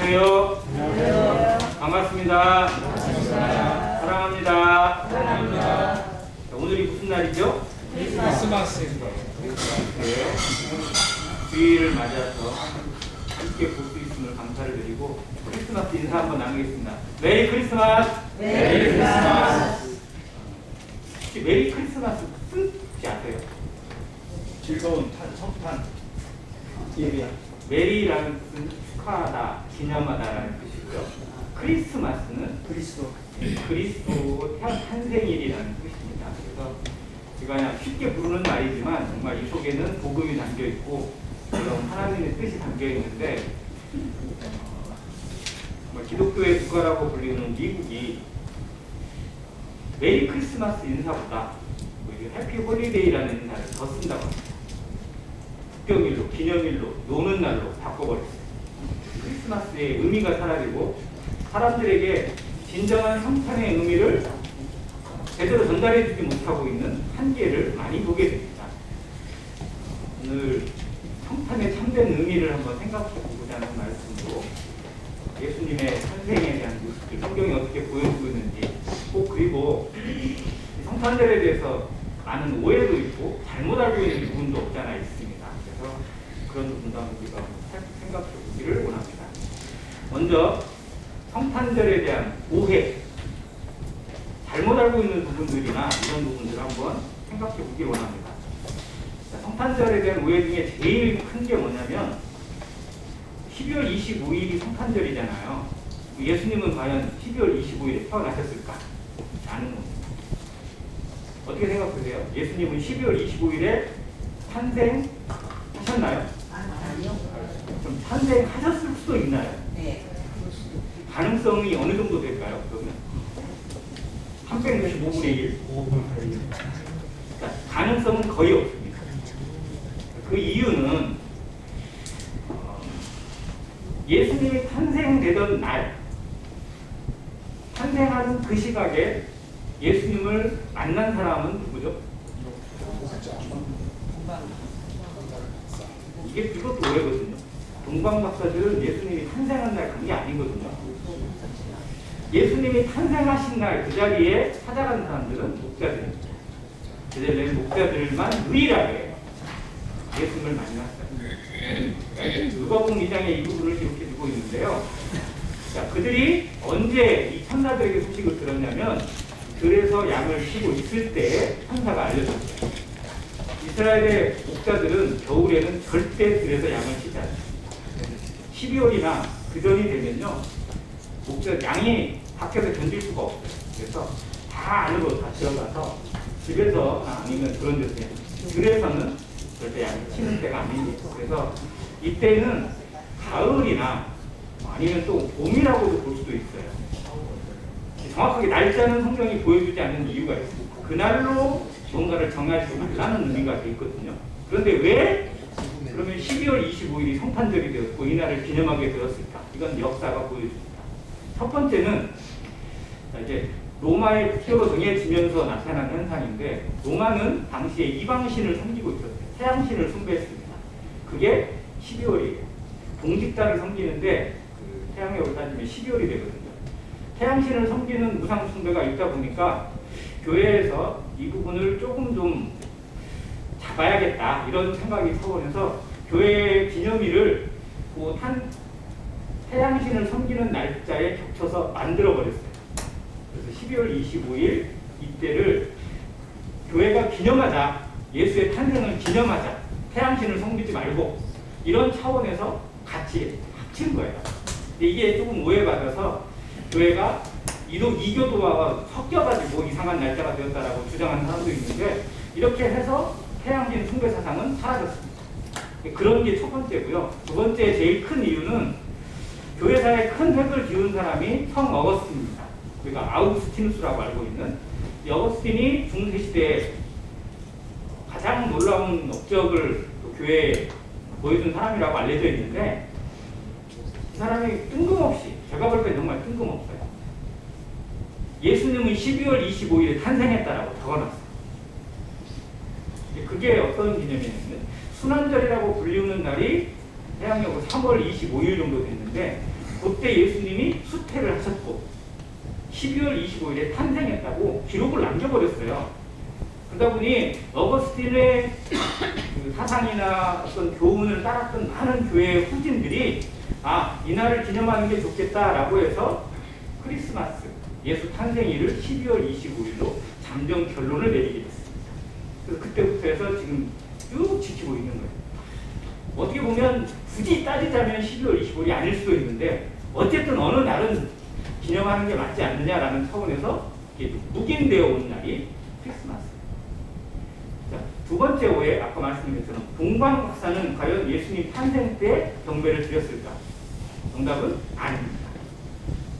안녕하세요. 반갑습니다. 사랑합니다. 자, 오늘이 무슨 날이죠? 크리스마스입니다. 주일을 맞아서 함께 볼 수 있음을 감사를 드리고 크리스마스 인사 한번 나누겠습니다. 메리 크리스마스! 메리 크리스마스. 혹시 메리 크리스마스 뜻이 아세요? 즐거운 성탄 예배. 메리라는 뜻은 축하하다, 기념하다라는 뜻이고요. 크리스마스는 그리스도. 그리스도 탄생일이라는 뜻입니다. 그래서 제가 그냥 쉽게 부르는 말이지만 정말 이 속에는 복음이 담겨 있고 그런 하나님의 뜻이 담겨 있는데 기독교의 국가라고 불리는 미국이 메리 크리스마스 인사보다 해피 홀리데이라는 인사를 더 쓴다고 합니다. 국경일로, 기념일로, 노는 날로 바꿔버렸어요. 크리스마스의 의미가 사라지고 사람들에게 진정한 성탄의 의미를 제대로 전달해주지 못하고 있는 한계를 많이 보게 됩니다. 오늘 성탄의 참된 의미를 한번 생각해보고자 하는 말씀으로 예수님의 탄생에 대한 모습을 성경이 어떻게 보여주고 있는지 꼭 그리고 성탄절에 대해서 많은 오해도 있고 잘못 알고 있는 부분도 없지 않아 있습니다. 그래서 그런 부분도 한번 우리가 생각해 보기를 원합니다. 먼저 성탄절에 대한 오해, 잘못 알고 있는 부분들이나 이런 부분들을 한번 생각해 보길 원합니다. 자, 성탄절에 대한 오해 중에 제일 큰 게 뭐냐면 12월 25일이 성탄절이잖아요. 예수님은 과연 12월 25일에 태어나셨을까? 라는 겁니다. 어떻게 생각하세요? 예수님은 12월 25일에 탄생하셨나요? 아니요. 그럼 탄생하셨을 수도 있나요? 네. 가능성이 어느 정도 될까요? 그러면 365분의 1. 가능성은 거의 없습니다. 그 이유는 예수님이 탄생되던 날, 탄생하는 그 시각에 예수님을 만난 사람은 누구죠? 이것도 오해거든요. 동방박사들은 예수님이 탄생한 날 그게 아니거든요. 예수님이 탄생하신 날 그 자리에 찾아간 사람들은 목자들입니다. 그들은 목자들만 유일하게 예수님을 만났어요. 누가복음 2장에 이 부분을 기록해주고 있는데요. 자, 그들이 언제 이 천사들에게 소식을 들었냐면 들에서 양을 쉬고 있을 때 천사가 알려줬어요. 이스라엘의 목자들은 겨울에는 절대 들에서 양을 쉬지 않습니다. 12월이나 그 전이 되면요, 목자 양이 밖에서 견딜 수가 없어요. 그래서 다 안으로 다 들어가서 집에서 아니면 그런 데서 들에서는 절대 양을 치는 때가 아닙니다. 그래서 이때는 가을이나 아니면 또 봄이라고도 볼 수도 있어요. 정확하게 날짜는 성경이 보여주지 않는 이유가 있습니다. 그날로 뭔가를 정하지 말라는 의미가 돼 있거든요. 그런데 왜 그러면 12월 25일이 성탄절이 되었고 이날을 기념하게 되었을까? 이건 역사가 보여줍니다. 첫 번째는 이제 로마의 국교로 정해지면서 나타난 현상인데 로마는 당시에 이방신을 섬기고 있었어요. 태양신을 숭배했습니다. 그게 12월이에요. 동짓달을 섬기는데 그 태양력을 따지면 12월이 되거든요. 태양신을 섬기는 무상 숭배가 있다 보니까 교회에서 이 부분을 조금 좀 잡아야겠다 이런 생각이 서원해서 교회의 기념일을 그 태양신을 섬기는 날짜에 겹쳐서 만들어버렸어요. 그래서 12월 25일 이때를 교회가 기념하자, 예수의 탄생을 기념하자, 태양신을 섬기지 말고 이런 차원에서 같이 합친 거예요. 근데 이게 조금 오해받아서 교회가 이교도와 섞여가지고 이상한 날짜가 되었다라고 주장하는 사람도 있는데 이렇게 해서 태양신 숭배 사상은 사라졌습니다. 그런 게 첫 번째고요. 두 번째 제일 큰 이유는 교회사에 큰 획을 지은 사람이 성 어거스틴입니다. 우리가 아우구스티누스라고 알고 있는 이 어거스틴이 중세시대에 가장 놀라운 업적을 교회에 보여준 사람이라고 알려져 있는데 이 사람이 뜬금없이, 제가 볼 때 정말 뜬금없어요. 예수님은 12월 25일에 탄생했다라고 적어놨어요. 그게 어떤 기념이냐면 순환절이라고 불리우는 날이 태양력으로 3월 25일 정도 됐는데 그 그때 예수님이 수태를 하셨고 12월 25일에 탄생했다고 기록을 남겨버렸어요. 그러다 보니 어거스틴의 그 사상이나 어떤 교훈을 따랐던 많은 교회의 후진들이 이날을 기념하는 게 좋겠다라고 해서 크리스마스, 예수 탄생일을 12월 25일로 잠정 결론을 내리게 됐습니다. 그래서 그때부터 해서 지금 쭉 지키고 있는 거예요. 어떻게 보면 굳이 따지자면 12월 25일이 아닐 수도 있는데 어쨌든 어느 날은 기념하는 게 맞지 않느냐라는 차원에서 묵인되어 온 날이 크리스마스. 자, 두 번째 오해, 아까 말씀드린 것처럼 동방박사는 과연 예수님 탄생 때 경배를 드렸을까? 정답은 아닙니다.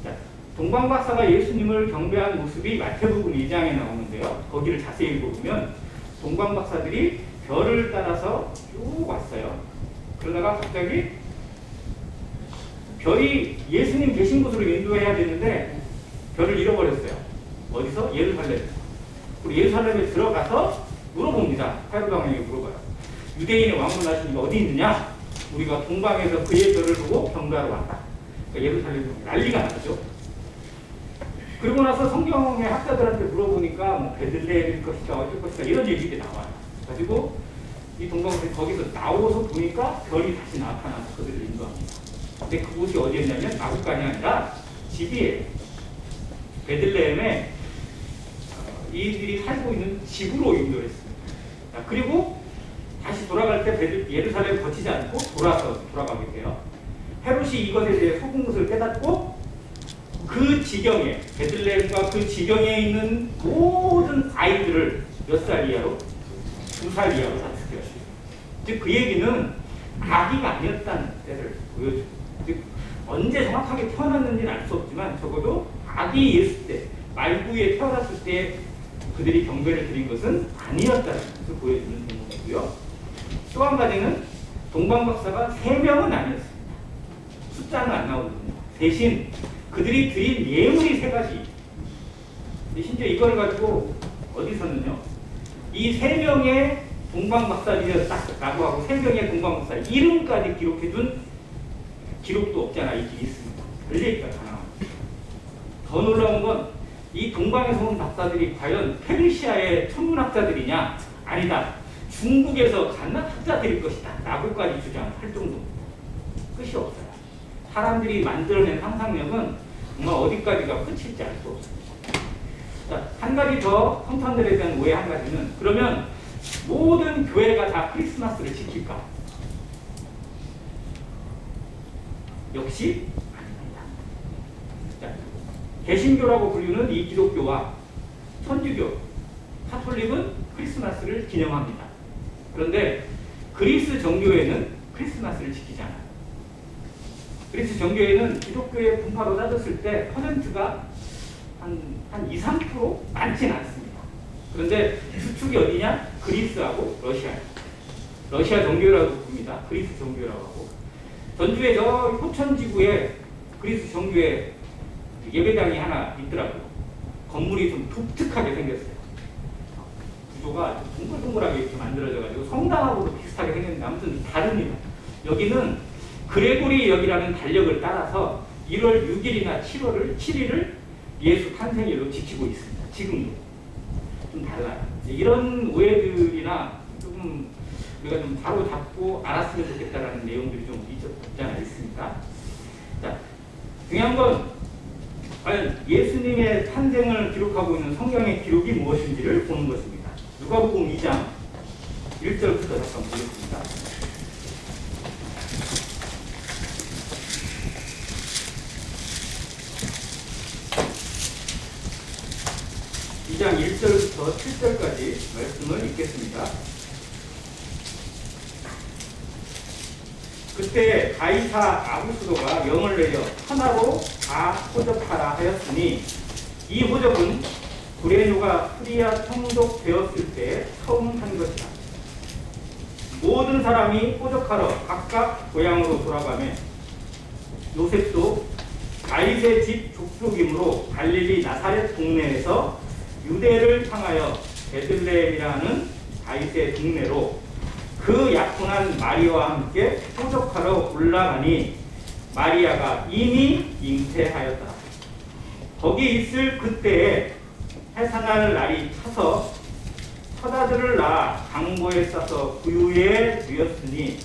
자, 동방박사가 예수님을 경배한 모습이 마태복음 2장에 나오는데요. 거기를 자세히 보면 동방박사들이 별을 따라서 쭉 왔어요. 그러다가 갑자기 별이 예수님 계신 곳으로 인도해야 되는데 별을 잃어버렸어요. 어디서? 예루살렘에서. 그리고 예루살렘에 들어가서 물어봅니다. 헤롯 왕에게 물어봐요. 유대인의 왕분 하시니가 어디 있느냐? 우리가 동방에서 그의 별을 보고 경배하러 왔다. 그러니까 예루살렘에서 난리가 나죠. 그리고 나서 성경의 학자들한테 물어보니까 뭐 베들레헴일 것이다, 어쩔 것이다 이런 얘기들이 나와요. 가지고 이 동방에서 거기서 나오서 보니까 별이 다시 나타나서 그들을 인도합니다. 근데 그곳이 어디였냐면 마국간이 아니라 집이에요. 베들레헴에 이들이 살고 있는 집으로 인도했습니다. 자, 그리고 다시 돌아갈 때 예루살렘 거치지 않고 돌아가게 돼요. 헤롯이 이것에 대해 속은 것을 깨닫고 그 지경에, 베들레헴과 그 지경에 있는 모든 아이들을 몇 살 이하로? 2살 이하로 다 죽였어요. 즉 그 얘기는 아기가 아니었다는 때를 보여줍니다. 즉 언제 정확하게 태어났는지는 알 수 없지만 적어도 아기 예수 때, 말구에 태어났을 때 그들이 경배를 드린 것은 아니었다는 것을 보여주는 대목이고요. 또 한 가지는 동방박사가 3명은 아니었습니다. 숫자는 안 나오거든요. 대신 그들이 드린 예물이 3가지. 심지어 이걸 가지고 어디서는요, 이 3명의 동방박사들이었다라고 하고 3명의 동방박사 이름까지 기록해둔 기록도 없잖아. 있긴 있습니다. 열려있다 가능합니다. 더 놀라운 건 이 동방에서 온 박사들이 과연 페르시아의 천문학자들이냐? 아니다. 중국에서 갓난 학자들일 것이다 라고까지 주장할 정도입니다. 끝이 없어요. 사람들이 만들어낸 상상력은 정말 어디까지가 끝일지 알 수 없습니다. 자, 한 가지 더 성탄절에 대한 오해 한 가지는, 그러면 모든 교회가 다 크리스마스를 지킬까? 역시 아닙니다. 자, 개신교라고 불리는 이 기독교와 천주교, 카톨릭은 크리스마스를 기념합니다. 그런데 그리스 정교회는 크리스마스를 지키지 않아요. 그리스 정교회는 기독교의 분파로 따졌을 때 퍼센트가 한 2, 3% 많지는 않습니다. 그런데 주축이 어디냐? 그리스하고 러시아예요. 러시아 정교회라고 부릅니다. 그리스 정교회라고 하고. 전주에 저 효천지구에 그리스 정교회 예배당이 하나 있더라고요. 건물이 좀 독특하게 생겼어요. 구조가 동글동글하게 이렇게 만들어져가지고 성당하고도 비슷하게 생겼는데 아무튼 다릅니다. 여기는 그레고리 역이라는 달력을 따라서 1월 6일이나 7일을 예수 탄생일로 지키고 있습니다. 지금도. 좀 달라요. 이런 오해들이나 조금 우리가 좀 바로 잡고 알았으면 좋겠다라는 내용들이 좀 없지 않아 있습니다. 자, 중요한 건 과연 예수님의 탄생을 기록하고 있는 성경의 기록이 무엇인지를 보는 것입니다. 누가복음 2장 1절부터 잠깐 보겠습니다. 이 장 1절부터 7절까지 말씀을 읽겠습니다. 그때 가이사 아구스도가 명을 내려 하나로 다 호접하라 하였으니 이 호접은 구레뇨가 수리아 총독되었을 때 처음 한 것이다. 모든 사람이 호접하러 각각 고향으로 돌아가며 요셉도 다윗의 집 족속이므로 갈릴리 나사렛 동네에서 유대를 향하여 베들레헴이라는 다윗의 동네로 그 약혼한 마리아와 함께 호적하러 올라가니 마리아가 이미 잉태하였다. 거기 있을 그때에 해산할 날이 차서 첫 아들을 낳아 강보에 싸서 구유에 누였으니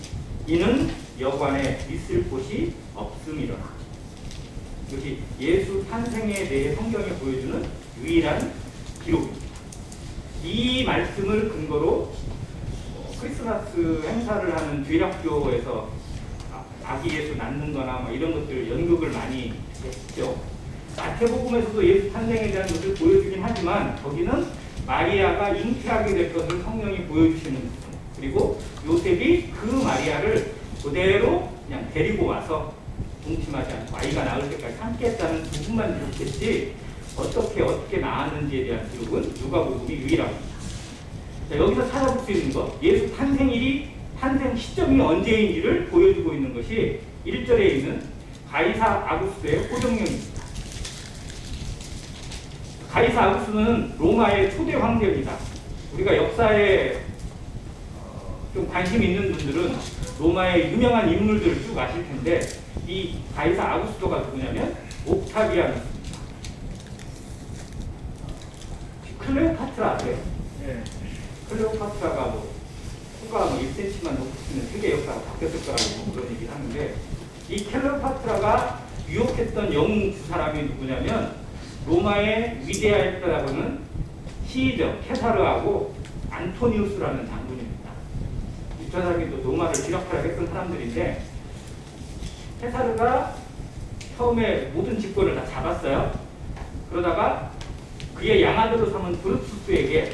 이는 여관에 있을 곳이 없음이로라. 이것이 예수 탄생에 대해 성경이 보여주는 유일한 기록입니다. 이 말씀을 근거로 크리스마스 행사를 하는 주일학교에서 아기 예수 낳는 거나 뭐 이런 것들 연극을 많이 했죠. 마태복음에서도 예수 탄생에 대한 것을 보여주긴 하지만 거기는 마리아가 잉태하게 될 것을 성령이 보여주시는 부분, 그리고 요셉이 그 마리아를 그대로 그냥 데리고 와서 동침하지 않고 아이가 나을 때까지 함께했다는 부분만 기록했지 어떻게 낳았는지에 대한 기록은 누가복음이 유일합니다. 자, 여기서 찾아볼 수 있는 것, 예수 탄생일이 탄생 시점이 언제인지를 보여주고 있는 것이 1절에 있는 가이사 아구스도의 호정령입니다. 가이사 아구스도는 로마의 초대 황제입니다. 우리가 역사에 좀 관심 있는 분들은 로마의 유명한 인물들을 쭉 아실 텐데 이 가이사 아구스도가 누구냐면 옥타비아누스입니다. 클레오파트라 아세요? 네. 클레오파트라가 코가 1cm만 높으면 세계 역사가 바뀌었을 거라고 그런 얘기를 하는데 이 클레오파트라가 유혹했던 영웅 두 사람이 누구냐면 로마의 위대했다고는 시저 케사르하고 안토니우스라는 장군입니다. 저 사람이 또 로마를 지락하라고 했던 사람들인데 케사르가 처음에 모든 집권을 다 잡았어요. 그러다가 그의 양아들로 삼은 브루투스에게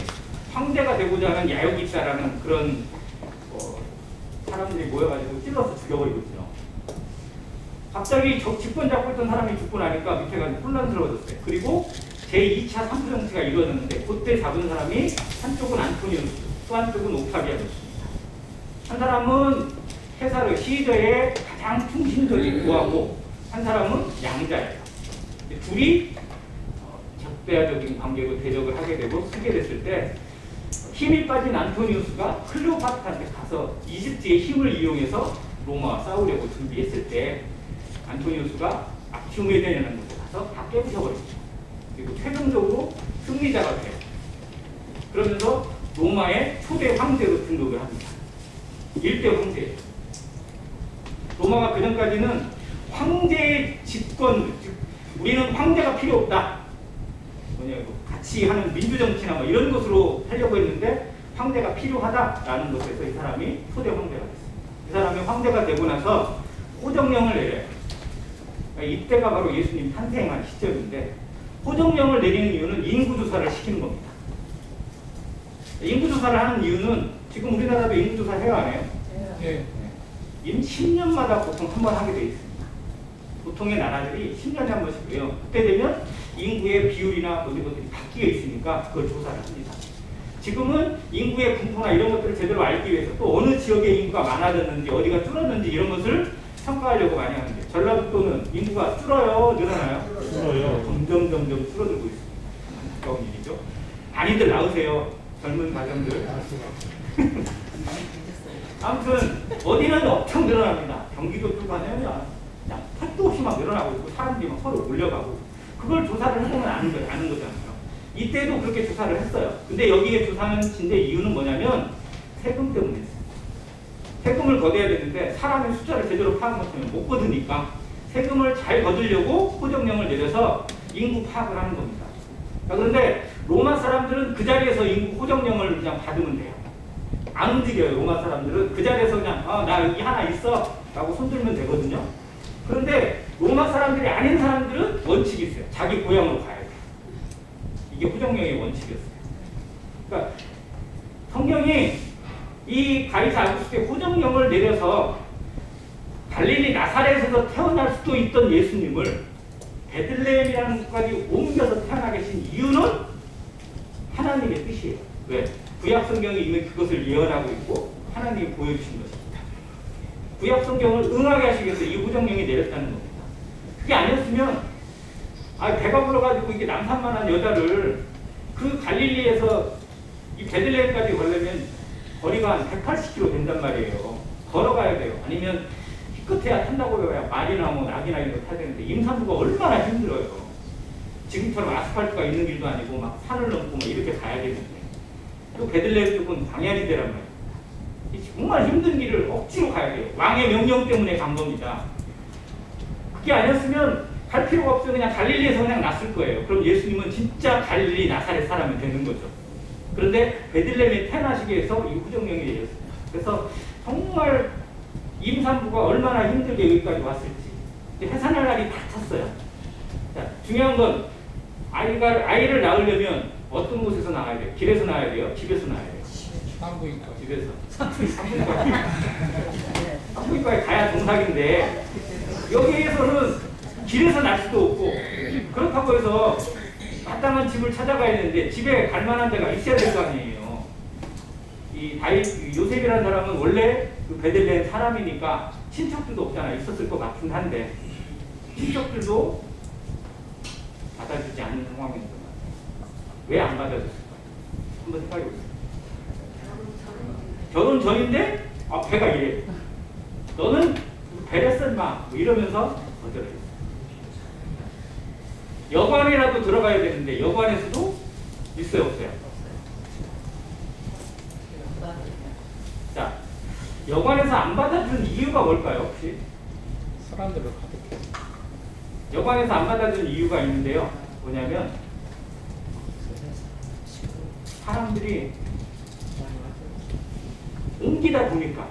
황제가 되고자 하는 야욕이 있다라는 그런 사람들이 모여가지고 찔러서 죽여버리거든요. 갑자기 집권 잡고 있던 사람이 죽고 나니까 밑에가 혼란스러워졌어요. 그리고 제2차 삼부 정치가 이루어졌는데 그때 잡은 사람이 한쪽은 안토니우스, 또 한쪽은 옥타비아누스입니다. 한 사람은 케사르 시저의 가장 충신적인 부하고 한 사람은 양자예요. 둘이 적대적인 관계로 대적을 하게 되고 쓰게 됐을 때 힘이 빠진 안토니우스가 클레오파트라한테 가서 이집트의 힘을 이용해서 로마와 싸우려고 준비했을 때 안토니우스가 아큐메데라는 곳에 가서 다 깨부셔버렸죠. 그리고 최종적으로 승리자가 돼요. 그러면서 로마의 초대 황제로 등극을 합니다. 1대 황제예요. 로마가 그전까지는 황제의 집권, 즉 우리는 황제가 필요 없다. 같이 하는 민주정치나 뭐 이런 것으로 하려고 했는데 황제가 필요하다라는 것에서 이 사람이 초대 황제가 됐습니다. 이 사람이 황제가 되고 나서 호정령을 내려요. 이때가 바로 예수님 탄생한 시점인데 호정령을 내리는 이유는 인구조사를 시키는 겁니다. 인구조사를 하는 이유는 지금 우리나라도 인구조사 해요, 안 해요? 네. 10년마다 보통 한 번 하게 돼 있습니다. 보통의 나라들이 10년에 한 번씩 해요. 그때 되면 인구의 비율이나 모든 것들이 바뀌어 있으니까 그걸 조사를 합니다. 지금은 인구의 분포나 이런 것들을 제대로 알기 위해서 또 어느 지역에 인구가 많아졌는지 어디가 줄었는지 이런 것을 평가하려고 많이 하는데 전라북도는 인구가 줄어요? 늘어나요? 줄어요. 점점 줄어들고 있습니다. 안타까운 일이죠. 많이들 나오세요. 젊은 가정들. 아무튼 어디는 엄청 늘어납니다. 경기도 쪽 가면 그냥 택도 없이 막 늘어나고 있고 사람들이 막 서로 몰려가고 그걸 조사를 해보면 아는 거잖아요. 이때도 그렇게 조사를 했어요. 근데 여기에 조사는 진짜 이유는 뭐냐면 세금 때문에 했어요. 세금을 걷어야 되는데 사람의 숫자를 제대로 파악 못하면 못 걷으니까 세금을 잘 걷으려고 호정령을 내려서 인구 파악을 하는 겁니다. 그런데 로마 사람들은 그 자리에서 인구 호정령을 그냥 받으면 돼요. 안 움직여요. 로마 사람들은 그 자리에서 그냥 나 여기 하나 있어 라고 손들면 되거든요. 그런데 로마 사람들이 아닌 사람들은 원칙이 있어요. 자기 고향으로 가야 돼요. 이게 호정령의 원칙이었어요. 그러니까 성경이 이 가이사 아구스토의 호정령을 내려서 갈릴리 나사렛에서 태어날 수도 있던 예수님을 베들레헴이라는 곳까지 옮겨서 태어나게 하신 이유는 하나님의 뜻이에요. 왜? 구약 성경이 이미 그것을 예언하고 있고 하나님이 보여주신 것입니다. 구약 성경을 응하게 하시기 위해서 이 호정령이 내렸다는 겁니다. 그게 아니었으면 배가 불러가지고 이게 남산만한 여자를 그 갈릴리에서 이 베들레헴까지 가려면 거리가 한 180km 된단 말이에요. 걸어가야 돼요. 아니면 기껏해야 탄다고 해야 말이나 뭐 낙이나 이런 거 타야 되는데 임산부가 얼마나 힘들어요. 지금처럼 아스팔트가 있는 길도 아니고 막 산을 넘고 막 이렇게 가야 되는데 또 베들레헴 쪽은 광야지대란 말이에요. 정말 힘든 길을 억지로 가야 돼요. 왕의 명령 때문에 간 겁니다. 그게 아니었으면 갈 필요가 없어요. 그냥 갈릴리에서 그냥 났을 거예요. 그럼 예수님은 진짜 갈릴리 나사렛 사람이 되는 거죠. 그런데 베들레헴에 태어나시기 위해서 이 후정령이 내렸어요. 그래서 정말 임산부가 얼마나 힘들게 여기까지 왔을지 해산할 날이 다 찼어요. 자, 중요한 건 아이를 낳으려면 어떤 곳에서 낳아야 돼요? 길에서 낳아야 돼요? 집에서 낳아야 돼요? 산부인과. 집에서. 산부인과에 가야 정상인데 여기에서는 길에서 날 수도 없고 그렇다고 해서 마땅한 집을 찾아가야 되는데 집에 갈 만한 데가 있어야 될 거 아니에요. 이 요셉이라는 사람은 원래 그 베들레헴 사람이니까 친척들도 없잖아. 있었을 것 같긴 한데 친척들도 받아주지 않는 상황이었던 것 같아요. 왜 안 받아줬을까요? 한번 생각해 보세요. 결혼 전인데 배가 이래. 너는 배렸어 인마 뭐 이러면서 거절했어요. 여관이라도 들어가야 되는데 여관에서도 있어요 없어요? 자, 여관에서 안 받아주는 이유가 뭘까요 혹시? 사람들을 가득해. 여관에서 안 받아주는 이유가 있는데요. 뭐냐면 사람들이 옮기다 보니까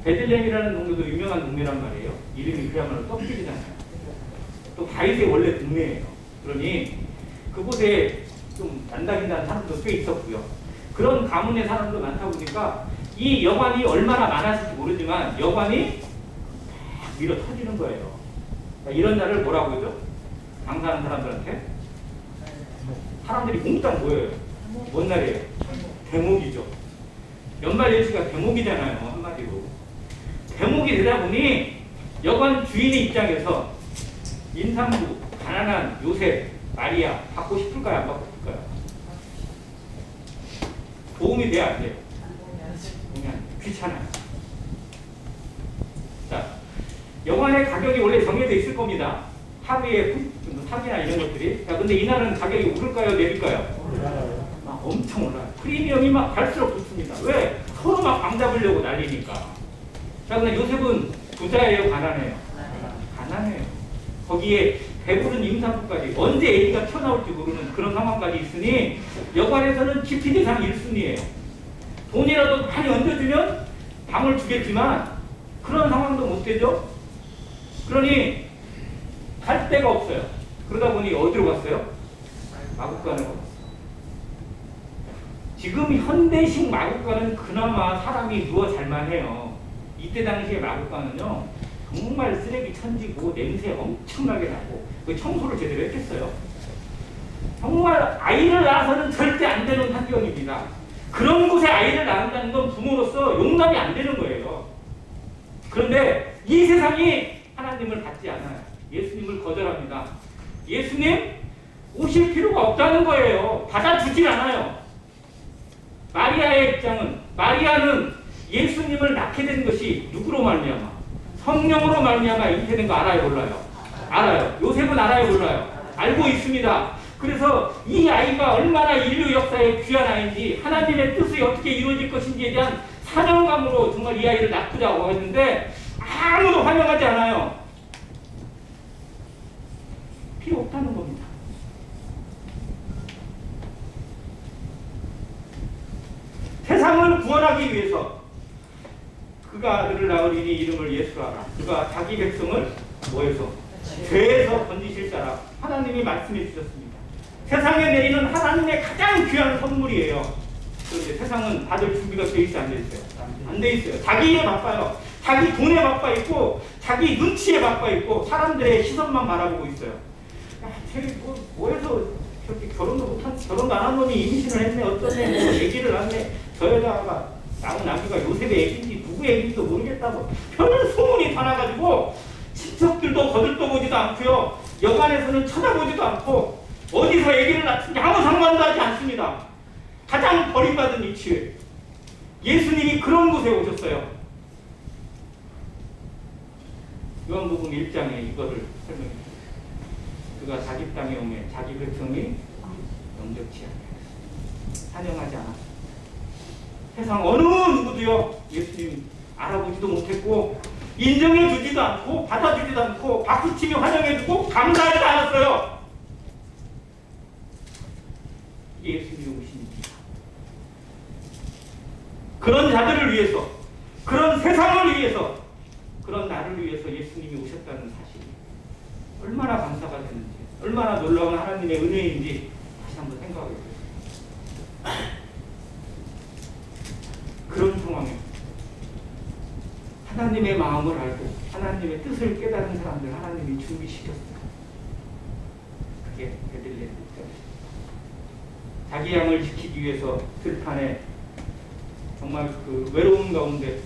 베들레헴이라는 동네도 유명한 동네란 말이에요. 이름이 그야말로 떡집이잖아요. 또 다윗의 원래 동네예요. 그러니 그곳에 좀 난다긴다는 사람도 꽤 있었고요. 그런 가문의 사람도 많다 보니까 이 여관이 얼마나 많았을지 모르지만 여관이 막 밀어 터지는 거예요. 이런 날을 뭐라고 하죠? 장사하는 사람들한테 사람들이 몽땅 모여요. 뭔 날이에요? 대목이죠. 연말연시가 대목이잖아요. 한마디로. 대목이 되다 보니 여관 주인의 입장에서 임산부, 가난한 요셉, 마리아 받고 싶을까요? 안 받고 싶을까요? 도움이 돼야 안 돼요? 그냥 귀찮아요. 자, 여관의 가격이 원래 정해져 있을 겁니다. 하루에 사기나 이런 것들이. 자, 근데 이날은 가격이 오를까요? 내릴까요? 엄청 올라요. 프리미엄이 막 갈수록 좋습니다. 왜? 서로 막 방 잡으려고 난리니까. 자, 근데 요셉은 부자예요? 가난해요? 가난해요. 거기에 배부른 임산부까지 언제 아기가 튀어나올지 모르는 그런 상황까지 있으니 여관에서는 기피 대상 1순위예요. 돈이라도 많이 얹어주면 방을 주겠지만 그런 상황도 못 되죠. 그러니 갈 데가 없어요. 그러다 보니 어디로 갔어요? 마국간으로 갔어요. 지금 현대식 마국간은 그나마 사람이 누워 잘만 해요. 이때 당시에 마국간은요 정말 쓰레기 천지고 냄새 엄청나게 나고 청소를 제대로 했겠어요? 정말 아이를 낳아서는 절대 안 되는 환경입니다. 그런 곳에 아이를 낳는다는 건 부모로서 용납이 안 되는 거예요. 그런데 이 세상이 하나님을 받지 않아요. 예수님을 거절합니다. 예수님 오실 필요가 없다는 거예요. 받아주질 않아요. 마리아의 입장은 마리아는 예수님을 낳게 된 것이 누구로 말미암아? 성령으로 말미암아 잉태된 거 알아요, 몰라요? 알아요. 요셉은 알아요, 몰라요? 알고 있습니다. 그래서 이 아이가 얼마나 인류 역사의 귀한 아이인지 하나님의 뜻이 어떻게 이루어질 것인지에 대한 사명감으로 정말 이 아이를 낳고자고 했는데 아무도 환영하지 않아요. 필요 없다는 겁니다. 세상을 구원하기 위해서 그가 아들을 낳으리니 이름을 예수라 하라. 그가 자기 백성을 뭐해서? 죄에서 건지실 자라. 하나님이 말씀해 주셨습니다. 세상에 내리는 하나님의 가장 귀한 선물이에요. 그런데 세상은 받을 준비가 돼 있어 안 돼 있어요? 안 돼 있어요. 자기 일에 바빠요. 자기 돈에 바빠 있고 자기 눈치에 바빠 있고 사람들의 시선만 바라보고 있어요. 야, 쟤 뭐해서 저렇게 결혼도 안 한 놈이 임신을 했네. 어떤 애 뭐 애기를 낳네. 저 여자가 낳은 아기가 요셉의 애기인지 누구의 애기인지도 모르겠다고 별 소문이 다 나가지고 친척들도 거들떠보지도 않고요. 여관에서는 쳐다보지도 않고 어디서 애기를 낳든지 아무 상관도 하지 않습니다. 가장 버림받은 위치에 예수님이 그런 곳에 오셨어요. 요한복음 1장에 이거를 설명해 줍니다. 그가 자기 땅에 오매 자기 백성이 영접치 않게 찬양하지 않았습니다. 세상 어느 누구도요 예수님 알아보지도 못했고 인정해 주지도 않고 받아주지도 않고 박수치며 환영해주고 감사하지도 않았어요. 이게 예수님이 오신 일이다. 그런 자들을 위해서, 그런 세상을 위해서, 그런 나를 위해서 예수님이 오셨다는 사실이 얼마나 감사가 되는지, 얼마나 놀라운 하나님의 은혜인지 다시 한번 생각하게 됩니다. 그런 상황에 하나님의 마음을 알고 하나님의 뜻을 깨달은 사람들 하나님이 준비시켰어요. 그게 베들레헴 목자입니다. 자기 양을 지키기 위해서 들판에 정말 그 외로운 가운데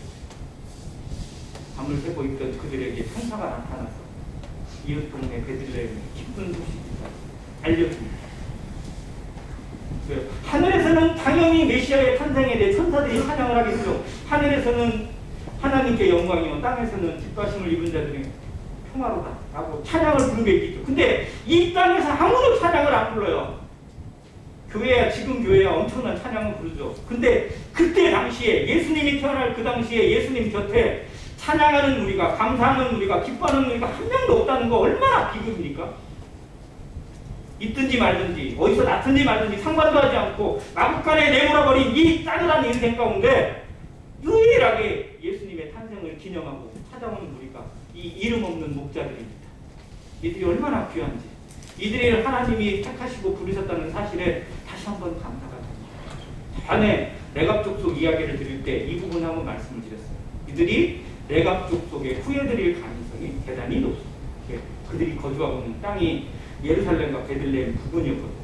밤을 새고 있던 그들에게 천사가 나타나서 이웃 동네 베들레헴의 기쁜 소식을 알려줍니다. 하늘에서는 당연히 메시아의 탄생에 대해 천사들이 찬양을 하겠죠. 하늘에서는 하나님께 영광이요 땅에서는 기뻐하심을 입은 자들이 평화로다 라고 찬양을 부르게 있겠죠. 근데 이 땅에서 아무도 찬양을 안 불러요. 교회야, 지금 교회야 엄청난 찬양을 부르죠. 근데 그때 당시에 예수님이 태어날 그 당시에 예수님 곁에 찬양하는 우리가, 감사하는 우리가, 기뻐하는 우리가 한 명도 없다는 거 얼마나 비극입니까? 있든지 말든지 어디서 낳든지 말든지 상관도 하지 않고 마구간에 내몰아버린 이 짜늘한 인생 가운데 유일하게 예수님의 탄생을 기념하고 찾아오는 우리가 이 이름 없는 목자들입니다. 이들이 얼마나 귀한지, 이들이 하나님이 택하시고 부르셨다는 사실에 다시 한번 감사가 됩니다. 전에 레갑 족속 이야기를 드릴 때 이 부분 한번 말씀을 드렸어요. 이들이 레갑 족속에 후예드릴 가능성이 대단히 높습니다. 그들이 거주하고 있는 땅이 예루살렘과 베들레헴 부근이었거든요.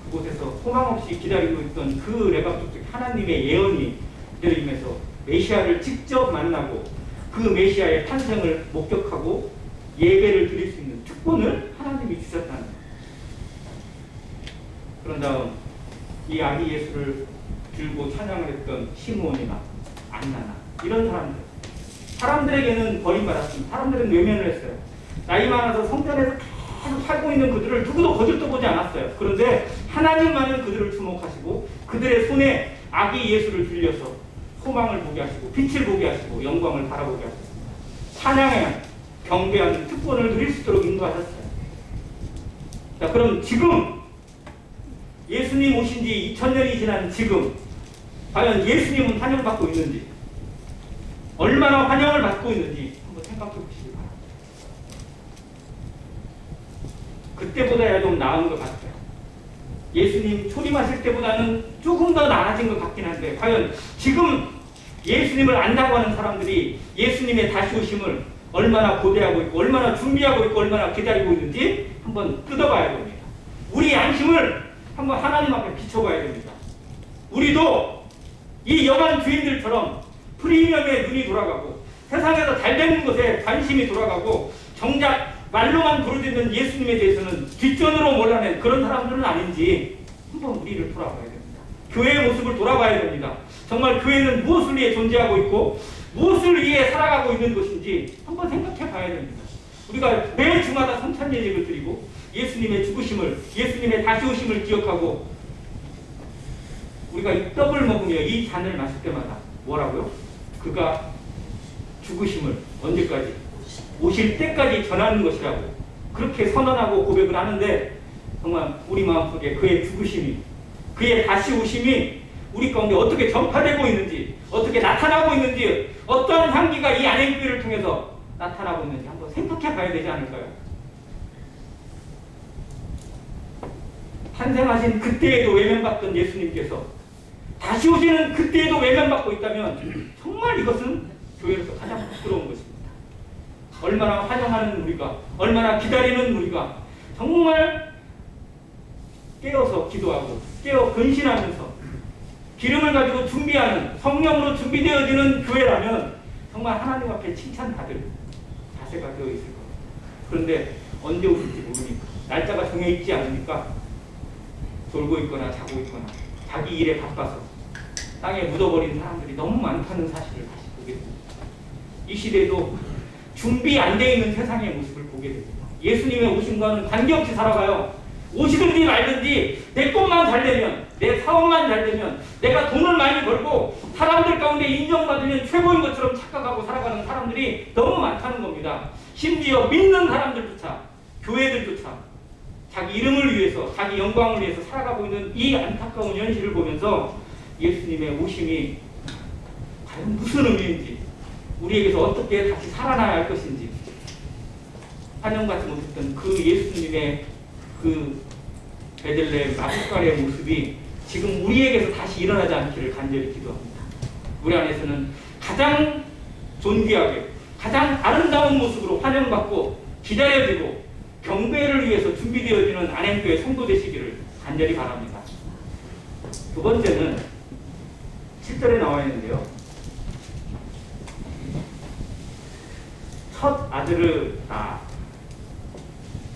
그곳에서 소망 없이 기다리고 있던 그 레갑 족속 하나님의 예언이 그들을 인해서 메시아를 직접 만나고 그 메시아의 탄생을 목격하고 예배를 드릴 수 있는 특권을 하나님이 주셨다는 거예요. 그런 다음 이 아기 예수를 들고 찬양을 했던 시므온이나 안나나 이런 사람들에게는 버림받았습니다. 사람들은 외면을 했어요. 나이 많아서 성전에서 계속 살고 있는 그들을 누구도 거들떠 보지 않았어요. 그런데 하나님만은 그들을 주목하시고 그들의 손에 아기 예수를 들려서 소망을 보게 하시고 빛을 보게 하시고 영광을 바라보게 하셨습니다. 찬양에 경배하는 특권을 누릴 수 있도록 인도하셨어요. 자, 그럼 지금 예수님 오신 지 2000년이 지난 지금 과연 예수님은 환영받고 있는지, 얼마나 환영을 받고 있는지 한번 생각해 보시기 바랍니다. 그때보다야 좀 나은 것 같아요. 예수님 초림하실 때보다는 조금 더 나아진 것 같긴 한데 과연 지금 예수님을 안다고 하는 사람들이 예수님의 다시 오심을 얼마나 고대하고 있고 얼마나 준비하고 있고 얼마나 기다리고 있는지 한번 뜯어봐야 됩니다. 우리 양심을 한번 하나님 앞에 비춰봐야 됩니다. 우리도 이 여관 주인들처럼 프리미엄에 눈이 돌아가고 세상에서 잘 되는 것에 관심이 돌아가고 정작 말로만 부르짖는 예수님에 대해서는 뒷전으로 몰라낸 그런 사람들은 아닌지 한번 우리를 돌아봐야 됩니다. 교회의 모습을 돌아봐야 됩니다. 정말 교회는 무엇을 위해 존재하고 있고 무엇을 위해 살아가고 있는 것인지 한번 생각해 봐야 됩니다. 우리가 매 주마다 성찬 예식을 드리고 예수님의 죽으심을, 예수님의 다시 오심을 기억하고 우리가 이 떡을 먹으며 이 잔을 마실 때마다 뭐라고요? 그가 죽으심을 언제까지? 오실 때까지 전하는 것이라고 그렇게 선언하고 고백을 하는데 정말 우리 마음속에 그의 죽으심이, 그의 다시 오심이 우리 가운데 어떻게 전파되고 있는지, 어떻게 나타나고 있는지, 어떤 향기가 이 안행교회를 통해서 나타나고 있는지 한번 생각해 봐야 되지 않을까요? 탄생하신 그때에도 외면받던 예수님께서 다시 오시는 그때에도 외면받고 있다면 정말 이것은 교회로서 가장 부끄러운 것입니다. 얼마나 환영하는 우리가, 얼마나 기다리는 우리가 정말 깨어서 기도하고 깨어 근신하면서 기름을 가지고 준비하는, 성령으로 준비되어지는 교회라면 정말 하나님 앞에 칭찬받을 자세가 되어 있을 겁니다. 그런데 언제 오실지 모르니까, 날짜가 정해 있지 않으니까 돌고 있거나 자고 있거나 자기 일에 바빠서 땅에 묻어버린 사람들이 너무 많다는 사실을 다시 보게 됩니다. 이 시대에도 준비 안 돼 있는 세상의 모습을 보게 됩니다. 예수님의 오심과는 관계없이 살아가요. 오시든지 말든지 내 것만 잘 되면, 내 사업만 잘 되면, 내가 돈을 많이 벌고 사람들 가운데 인정받으면 최고인 것처럼 착각하고 살아가는 사람들이 너무 많다는 겁니다. 심지어 믿는 사람들조차, 교회들조차 자기 이름을 위해서, 자기 영광을 위해서 살아가고 있는 이 안타까운 현실을 보면서 예수님의 오심이 과연 무슨 의미인지, 우리에게서 어떻게 다시 살아나야 할 것인지, 환영받지 못했던 그 예수님의 그 베들레헴 마구간의 모습이 지금 우리에게서 다시 일어나지 않기를 간절히 기도합니다. 우리 안에서는 가장 존귀하게, 가장 아름다운 모습으로 환영받고 기다려지고 경배를 위해서 준비되어지는 안행교회 성도 되시기를 간절히 바랍니다. 두 번째는 7절에 나와 있는데요. 첫 아들을 낳아.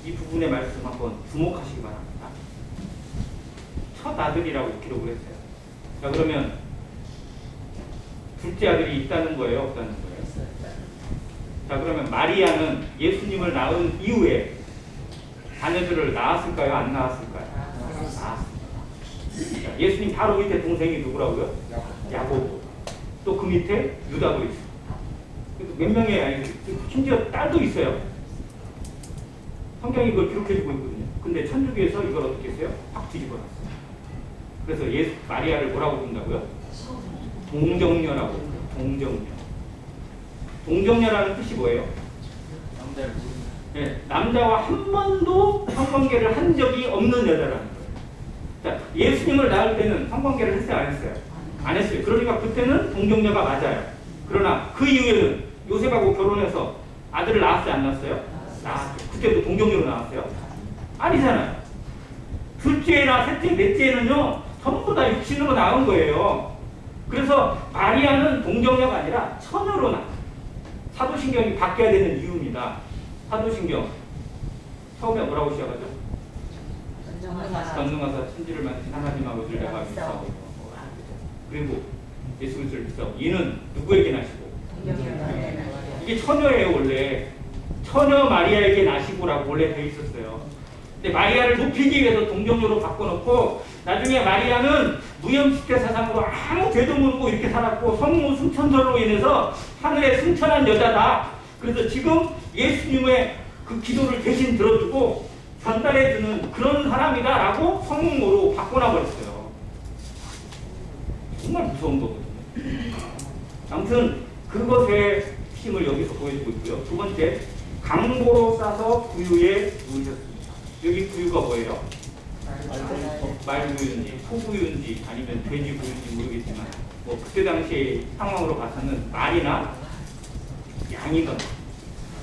이 부분의 말씀 한번 주목하시기 바랍니다. 첫 아들이라고 기록을 했어요. 자, 그러면 둘째 아들이 있다는 거예요, 없다는 거예요? 자, 그러면 마리아는 예수님을 낳은 이후에 자녀들을 낳았을까요, 안 낳았을까요? 낳았습니다. 자, 예수님 바로 밑에 동생이 누구라고요? 야고보. 또 그 밑에 유다도 있어요. 몇 명의 아이들, 심지어 딸도 있어요. 성경이 이걸 기록해주고 있거든요. 근데 천주교에서 이걸 어떻게 했어요? 확 뒤집어놨어요. 그래서 예수 마리아를 뭐라고 부른다고요? 동정녀라고 부르요. 동정녀. 동정녀라는 뜻이 뭐예요? 네, 남자와 한 번도 성관계를 한 적이 없는 여자라는 거예요. 자, 예수님을 낳을 때는 성관계를 했어요, 안 했어요? 안 했어요. 그러니까 그때는 동정녀가 맞아요. 그러나 그 이후에는 요셉하고 결혼해서 아들을 낳았어요, 안 낳았어요? 낳았어요. 그때도 동정녀로 나왔어요? 아니잖아요. 둘째나 셋째, 넷째는요 전부 다 육신으로 나온 거예요. 그래서 마리아는 동정녀가 아니라 처녀로 나와요. 사도신경이 바뀌어야 되는 이유입니다. 사도신경 처음에 뭐라고 시작하죠? 전능하사 천지를 만드신 하나님 아버지를 내가 믿사오고, 그리고 예수 그리스도를 믿사오고, 이는 누구에게 나시고? 이게 처녀예요. 원래 처녀 마리아에게 나시고라고 원래 돼 있었어요. 근데 마리아를 높이기 위해서 동정녀로 바꿔놓고, 나중에 마리아는 무염시대 사상으로 아무 죄도 모르고 이렇게 살았고 성모 승천설로 인해서 하늘에 승천한 여자다. 그래서 지금 예수님의 그 기도를 대신 들어주고 전달해주는 그런 사람이다라고 성모로 바꿔놔버렸어요. 정말 무서운 거거든요. 아무튼 그것의 힘을 여기서 보여주고 있고요. 두 번째, 강보로 싸서 구유에 누우셨습니다. 여기 구유가 뭐예요? 말구유인지 소구유인지 아니면 돼지구유인지 모르겠지만, 뭐 그때 당시 상황으로 봐서는 말이나 양이건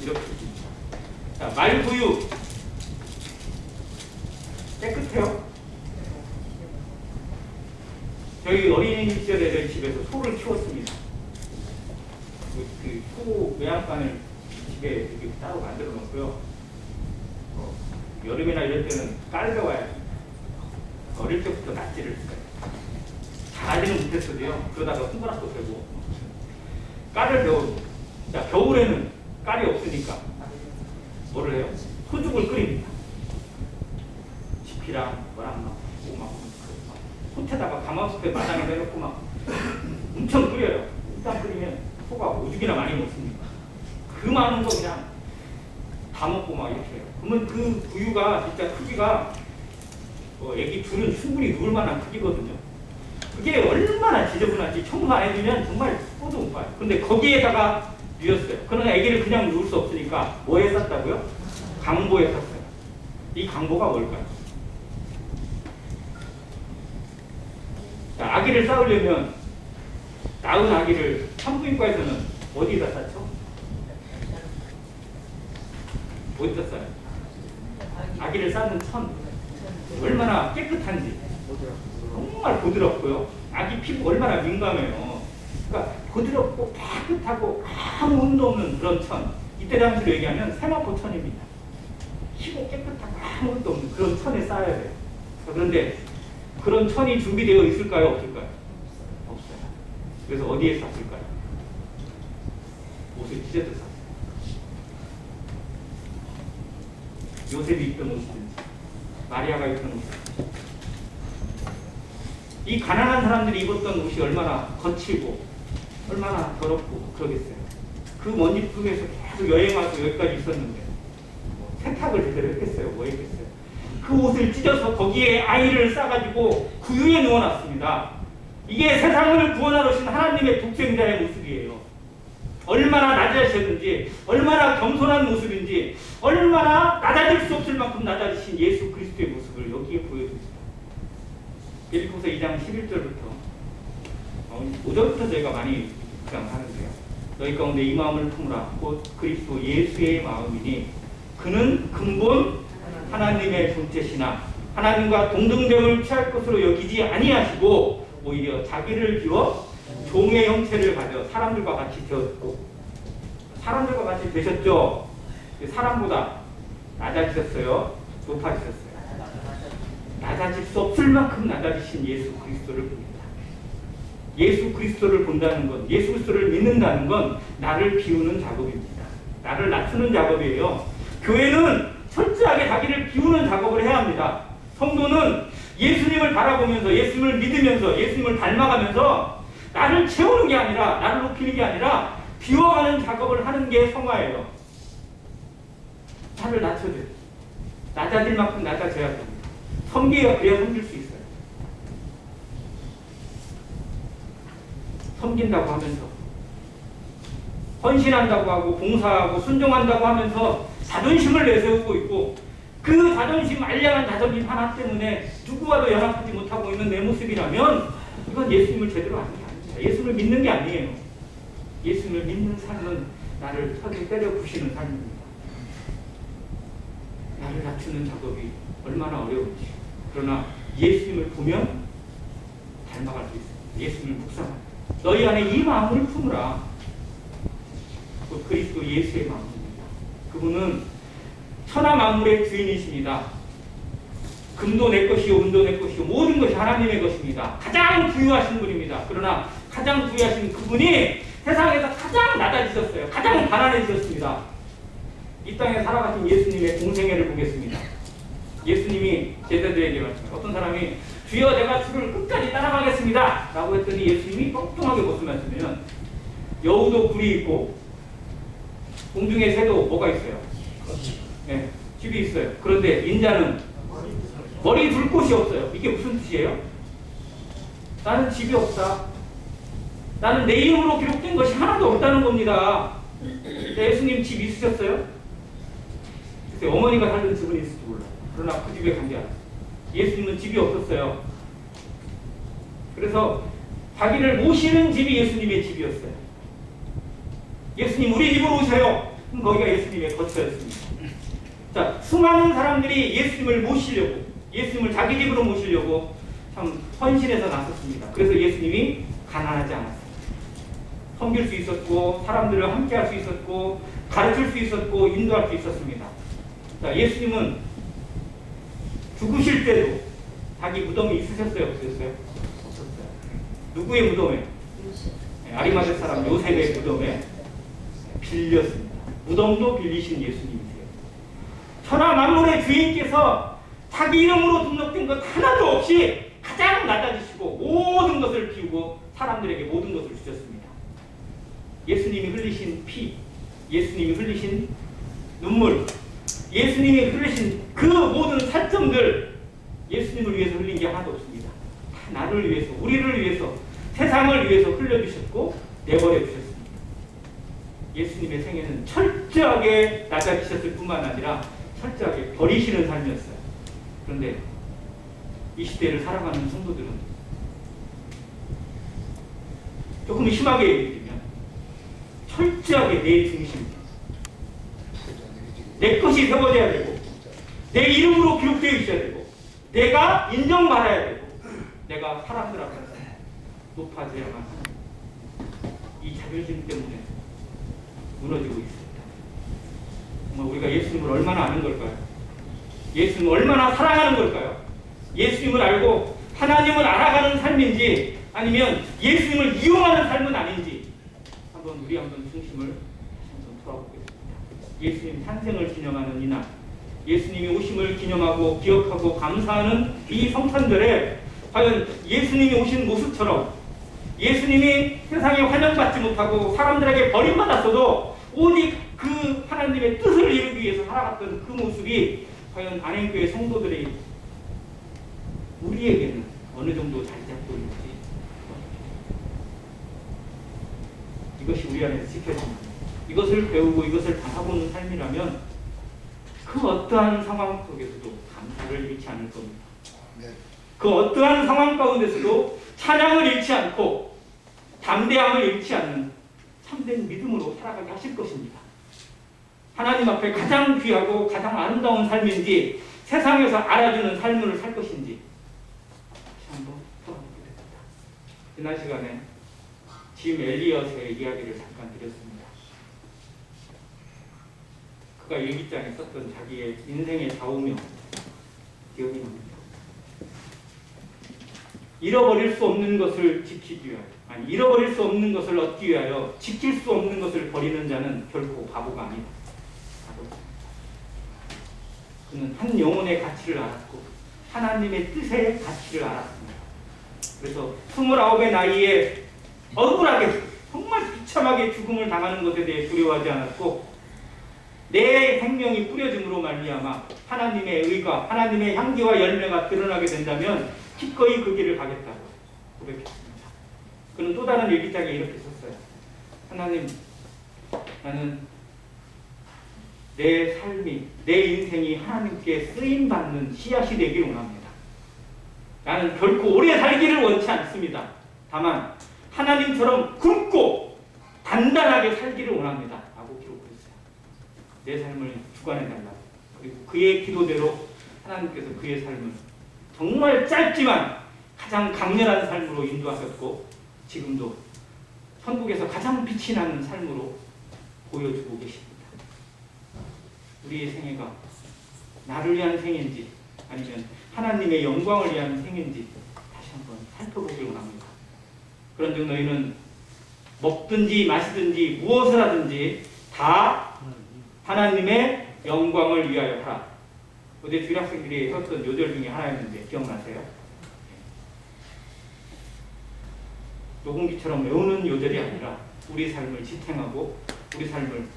이렇게 있습니다. 자, 말구유 깨끗해요? 저희 어린이 시절에 저희 집에서 소를 키웠습니다. 그 소 외양간을 집에 이렇게 따로 만들어 놓고요. 여름이나 이럴 때는 깔려와야 합니다. 어릴 때부터 낫지를 했어요. 잘하지는 못했어도요. 그러다가 손가락도 되고 깔을 배워도. 자, 겨울에는 깔이 없으니까 뭐를 해요? 소죽을 끓입니다. 지피랑 뭐랑 막 솥에다가 가마솥에 마당에 내놓고 막 엄청 끓여요. 일단 끓이면 소가 오죽이나 많이 먹습니다. 그 많은 거 그냥 다 먹고 막 이렇게 해요. 그러면 그 구유가 진짜 크기가 애기 둘은 충분히 누울 만한 크기거든요. 그게 얼마나 지저분한지 청소 안 해주면 정말 뽀도 못 봐요. 근데 거기에다가 누웠어요. 그러나 애기를 그냥 누울 수 없으니까 뭐에 쌌다고요? 강보에 쌌어요. 이 강보가 뭘까요? 자, 아기를 쌓으려면 낳은 아기를 산부인과에서는 어디에다 쌓죠? 어디다 쌓아요? 아기를 쌓는 천. 얼마나 깨끗한지. 정말 부드럽고요. 아기 피부 얼마나 민감해요. 그러니까 부드럽고 깨끗하고 아무 흠도 없는 그런 천. 이때 당시로 얘기하면 세마포 천입니다. 희고 깨끗하고 아무 흠도 없는 그런 천에 쌓아야 돼요. 그런데 그런 천이 준비되어 있을까요? 없을까요? 없어요. 그래서 어디에 쌌을까요? 옷을 찢어서 쌌어요. 요셉이 입던 옷이든지 마리아가 입던 옷이든지 이 가난한 사람들이 입었던 옷이 얼마나 거칠고 얼마나 더럽고 그러겠어요. 그 먼지 속에서 계속 여행 와서 여기까지 있었는데 세탁을 제대로 했겠어요? 뭐 했겠어요? 그 옷을 찢어서 거기에 아이를 싸가지고 구유에 누워놨습니다. 이게 세상을 구원하러 오신 하나님의 독생자의 모습이에요. 얼마나 낮아지셨는지, 얼마나 겸손한 모습인지, 얼마나 낮아질 수 없을 만큼 낮아지신 예수 그리스도의 모습을 여기에 보여줍니다. 빌립보서 2장 11절부터 5절부터 저희가 많이 묵상하는데요. 너희 가운데 이 마음을 품으라. 곧 그리스도 예수의 마음이니 그는 근본 하나님의 존재시나 하나님과 동등됨을 취할 것으로 여기지 아니하시고 오히려 자기를 비워 종의 형체를 가져 사람들과 같이 되었고 사람들과 같이 되셨죠. 사람보다 낮아지셨어요? 높아지셨어요? 낮아질 수 없을 만큼 낮아지신 예수 그리스도를 봅니다. 예수 그리스도를 본다는 건, 예수 그리스도를 믿는다는 건 나를 비우는 작업입니다. 나를 낮추는 작업이에요. 교회는 철저하게 자기를 비우는 작업을 해야 합니다. 성도는 예수님을 바라보면서 예수님을 믿으면서 예수님을 닮아가면서 나를 채우는 게 아니라 나를 높이는 게 아니라 비워가는 작업을 하는 게 성화예요. 나를 낮춰줘요. 낮아질 만큼 낮아져야 됩니다. 섬기가 그래야 섬길 수 있어요. 섬긴다고 하면서 헌신한다고 하고 봉사하고 순종한다고 하면서 자존심을 내세우고 있고 그 자존심, 알량한 자존심 하나 때문에 누구와도 연합하지 못하고 있는 내 모습이라면 이건 예수님을 제대로 아는 게 아닙니다. 예수님을 믿는 게 아니에요. 예수님을 믿는 삶은 나를 턱에 때려 부시는 삶입니다. 나를 낮추는 작업이 얼마나 어려운지. 그러나 예수님을 보면 닮아갈 수 있습니다. 예수님을 묵상합니다. 너희 안에 이 마음을 품으라. 그 그리스도 예수의 마음입니다. 그분은 천하 만물의 주인이십니다. 금도 내 것이요 은도 내 것이요 모든 것이 하나님의 것입니다. 가장 부유하신 분입니다. 그러나 가장 부유하신 그분이 세상에서 가장 낮아지셨어요. 가장 가난해지셨습니다. 이 땅에 살아가신 예수님의 공생애를 보겠습니다. 예수님이 제자들에게 말씀해요. 어떤 사람이 주여 내가 주를 끝까지 따라가겠습니다 라고 했더니 예수님이 뻥뻥하게 무슨 말씀이냐면 여우도 굴이 있고 공중의 새도 뭐가 있어요? 네, 집이 있어요. 그런데 인자는 머리 둘 곳이 없어요. 이게 무슨 뜻이에요? 나는 집이 없다. 나는 내 이름으로 기록된 것이 하나도 없다는 겁니다. 예수님 집 있으셨어요? 글쎄 어머니가 살던 집은 있을지 몰라요. 그러나 그 집에 간 게 아니에요. 예수님은 집이 없었어요. 그래서 자기를 모시는 집이 예수님의 집이었어요. 예수님 우리 집으로 오세요. 거기가 예수님의 거처였습니다. 자, 수많은 사람들이 예수님을 모시려고 예수님을 자기 집으로 모시려고 참 헌신해서 나섰습니다. 그래서 예수님이 가난하지 않았어요. 섬길 수 있었고 사람들을 함께 할 수 있었고 가르칠 수 있었고 인도할 수 있었습니다. 자, 예수님은 죽으실 때도 자기 무덤이 있으셨어요? 없으셨어요? 없었어요. 누구의 무덤에? 아리마대 사람 요셉의 무덤에 빌렸습니다. 무덤도 빌리신 예수님이세요. 천하 만물의 주인께서 자기 이름으로 등록된 것 하나도 없이 가장 낮아지시고 모든 것을 비우고 사람들에게 모든 것을 주셨습니다. 예수님이 흘리신 피, 예수님이 흘리신 눈물, 예수님이 흘리신 그 모든 살점들 예수님을 위해서 흘린 게 하나도 없습니다. 다 나를 위해서, 우리를 위해서, 세상을 위해서 흘려주셨고 내버려 주셨습니다. 예수님의 생애는 철저하게 낮아지셨을 뿐만 아니라 철저하게 버리시는 삶이었어요. 그런데 이 시대를 살아가는 성도들은 조금 심하게 얘기하면 철저하게 내 중심, 내 것이 세워져야 되고 내 이름으로 기록되어 있어야 되고 내가 인정받아야 되고 내가 사람들 앞에서 높아져야만 하는 이 자존심 때문에 무너지고 있습니다. 정말 우리가 예수님을 얼마나 아는 걸까요? 예수님을 얼마나 사랑하는 걸까요? 예수님을 알고 하나님을 알아가는 삶인지 아니면 예수님을 이용하는 삶은 아닌지 우리 한번 중심을 한번 돌아보겠습니다. 예수님 탄생을 기념하는 이날 예수님이 오심을 기념하고 기억하고 감사하는 이 성탄절에 과연 예수님이 오신 모습처럼 예수님이 세상에 환영받지 못하고 사람들에게 버림받았어도 오직 그 하나님의 뜻을 이루기 위해서 살아갔던 그 모습이 과연 안행교회 성도들이 우리에게는 어느 정도 자리 잡고 있는지, 이것이 우리 안에서 지켜진다면, 이것을 배우고 이것을 당하고는 삶이라면 그 어떠한 상황 속에서도 감사를 잃지 않을 겁니다. 그 어떠한 상황 가운데서도 찬양을 잃지 않고 담대함을 잃지 않는 참된 믿음으로 살아가게 하실 것입니다. 하나님 앞에 가장 귀하고 가장 아름다운 삶인지, 세상에서 알아주는 삶을 살 것인지 다시 한번 돌아보게 됩니다. 지난 시간에 짐 엘리엇의 이야기를 잠깐 드렸습니다. 그가 일기장에 썼던 자기의 인생의 좌우명 기억이 납니다. 잃어버릴 수 없는 것을 지키기 위하여, 아니 잃어버릴 수 없는 것을 얻기 위하여 지킬 수 없는 것을 버리는 자는 결코 바보가 아니다. 그는 한 영혼의 가치를 알았고 하나님의 뜻의 가치를 알았습니다. 그래서 29의 나이에 억울하게 정말 비참하게 죽음을 당하는 것에 대해 두려워하지 않았고, 내 생명이 뿌려짐으로 말미암아 하나님의 의가, 하나님의 향기와 열매가 드러나게 된다면 기꺼이 그 길을 가겠다고 고백했습니다. 그는 또 다른 일기장에 이렇게 썼어요. 하나님, 나는 내 삶이, 내 인생이 하나님께 쓰임받는 씨앗이 되길 원합니다. 나는 결코 오래 살기를 원치 않습니다. 다만 하나님처럼 굵고 단단하게 살기를 원합니다. 라고 기록했어요. 내 삶을 주관해달라고. 그리고 그의 기도대로 하나님께서 그의 삶을 정말 짧지만 가장 강렬한 삶으로 인도하셨고, 지금도 천국에서 가장 빛이 나는 삶으로 보여주고 계십니다. 우리의 생애가 나를 위한 생인지 아니면 하나님의 영광을 위한 생인지 다시 한번 살펴보길 원합니다. 그런즉 너희는 먹든지 마시든지 무엇을 하든지 다 하나님의 영광을 위하여 하라. 어제 주일학생들이 썼던 요절 중에 하나였는데 기억나세요? 녹음기처럼 외우는 요절이 아니라 우리 삶을 지탱하고 우리 삶을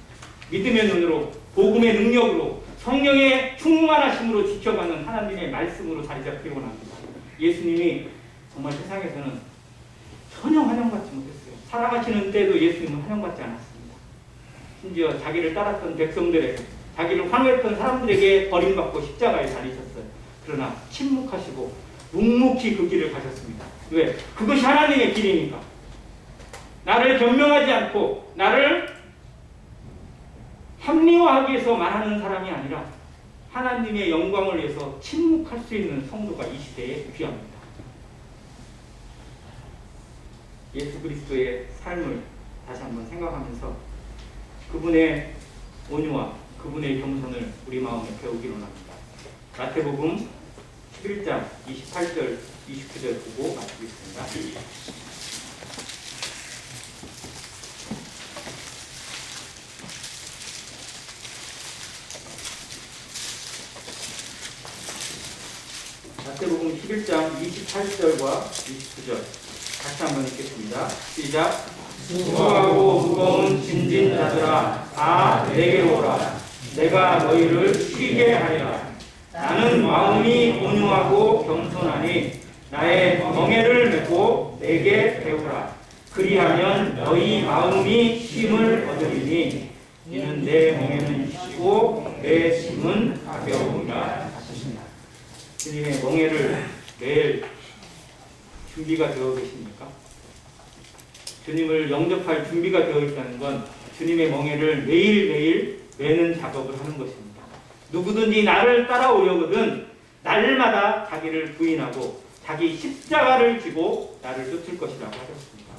믿음의 눈으로, 복음의 능력으로, 성령의 충만하심으로 지켜가는 하나님의 말씀으로 자리 잡히기 원합니다. 예수님이 정말 세상에서는 전혀 환영받지 못했어요. 살아가시는 때도 예수님은 환영받지 않았습니다. 심지어 자기를 따랐던 백성들에게, 자기를 환호했던 사람들에게 버림받고 십자가에 달리셨어요. 그러나 침묵하시고 묵묵히 그 길을 가셨습니다. 왜? 그것이 하나님의 길이니까. 나를 변명하지 않고 나를 합리화하기 위해서 말하는 사람이 아니라 하나님의 영광을 위해서 침묵할 수 있는 성도가 이 시대에 귀합니다. 예수 그리스도의 삶을 다시 한번 생각하면서 그분의 온유와 그분의 겸손을 우리 마음에 배우기로 합니다. 마태복음 11장 28절 29절 보고 마치겠습니다. 마태복음 11장 28절과 29절 같이 한번 읽겠습니다. 시작. 수고하고 무거운 짐진 자들아 다 내게로 오라. 내가 너희를 쉬게 하리라. 나는 마음이 온유하고 겸손하니 나의 멍에를 메고 내게 배우라. 그리하면 너희 마음이 쉼을 얻으리니 이는 내 멍에는 쉬고 내 짐은 가벼우니라. 주님의 멍에를 매일 준비가 되어 계십니까? 주님을 영접할 준비가 되어 있다는 건 주님의 멍에를 매일매일 매는 작업을 하는 것입니다. 누구든지 나를 따라오려거든 날마다 자기를 부인하고 자기 십자가를 지고 나를 쫓을 것이라고 하셨습니다.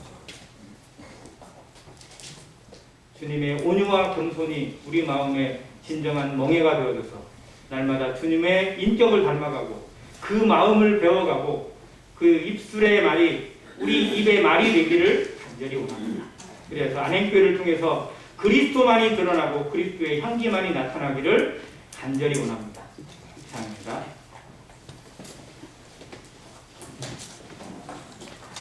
주님의 온유와 겸손이 우리 마음에 진정한 멍에가 되어져서 날마다 주님의 인격을 닮아가고 그 마음을 배워가고 그 입술의 말이 우리 입의 말이 되기를 간절히 원합니다. 그래서 안행교회를 통해서 그리스도만이 드러나고 그리스도의 향기만이 나타나기를 간절히 원합니다. 감사합니다.